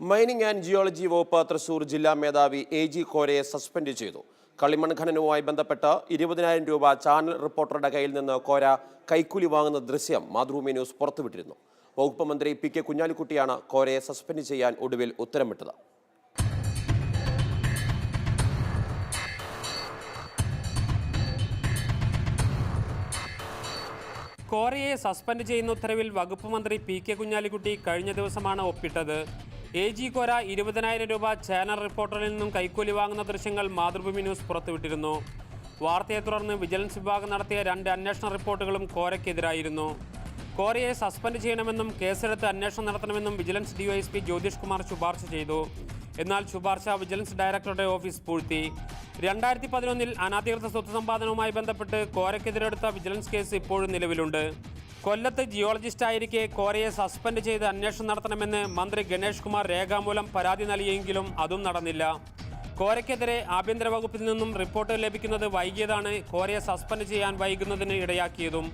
Mining and geology വകുപ്പ് തൃശൂർ ജില്ലാ മേധാവി എ.ജി. കോരയെ സസ്പെൻഡ് ചെയ്തു. കളിമൺ ഖനനവുമായി ബന്ധപ്പെട്ട് 20,000 രൂപ ചാനൽ റിപ്പോർട്ടറുടെ കയ്യിൽ നിന്ന് കോര കൈക്കൂലി വാങ്ങുന്ന ദൃശ്യം മാതൃഭൂമി ന്യൂസ് പുറത്തുവിട്ടിരുന്നു. വകുപ്പ് മന്ത്രി പി.കെ. കുഞ്ഞാലിക്കുട്ടിയാണ് കോരയെ സസ്പെൻഡ് ചെയ്യാൻ ഒടുവിൽ ഉത്തരവിട്ടത്. കോരയെ സസ്പെൻഡ് ചെയ്യുന്ന ഉത്തരവിൽ വകുപ്പ് മന്ത്രി പി.കെ. കുഞ്ഞാലിക്കുട്ടി കഴിഞ്ഞ ദിവസമാണ് ഒപ്പിട്ടത്. എ.ജി. കോര 20,000 രൂപ ചാനൽ റിപ്പോർട്ടറിൽ നിന്നും കൈക്കൂലി വാങ്ങുന്ന ദൃശ്യങ്ങൾ മാതൃഭൂമി ന്യൂസ് പുറത്തുവിട്ടിരുന്നു. വാർത്തയെ തുടർന്ന് വിജിലൻസ് വിഭാഗം നടത്തിയ 2 അന്വേഷണ റിപ്പോർട്ടുകളും കോരയ്ക്കെതിരായിരുന്നു. കോരയെ സസ്പെൻഡ് ചെയ്യണമെന്നും കേസെടുത്ത് അന്വേഷണം നടത്തണമെന്നും വിജിലൻസ് ഡിവൈഎസ്പി ജ്യോതിഷ് കുമാർ ശുപാർശ ചെയ്തു. എന്നാൽ ശുപാർശ വിജിലൻസ് ഡയറക്ടറുടെ ഓഫീസ് പൂഴ്ത്തി. 2011 അനധികൃത സ്വത്ത് സമ്പാദനവുമായി ബന്ധപ്പെട്ട് കോരയ്ക്കെതിരെ എടുത്ത വിജിലൻസ് കേസ് ഇപ്പോഴും നിലവിലുണ്ട്. കൊല്ലത്ത് ജിയോളജിസ്റ്റായിരിക്കെ കോരയെ സസ്പെൻഡ് ചെയ്ത് അന്വേഷണം നടത്തണമെന്ന് മന്ത്രി ഗണേഷ് കുമാർ രേഖാമൂലം പരാതി നൽകിയെങ്കിലും അതും നടന്നില്ല. കോരയ്ക്കെതിരെ ആഭ്യന്തര വകുപ്പിൽ നിന്നും റിപ്പോർട്ട് ലഭിക്കുന്നത് വൈകിയതാണ് കോരയെ സസ്പെൻഡ് ചെയ്യാൻ വൈകുന്നതിന് ഇടയാക്കിയതും.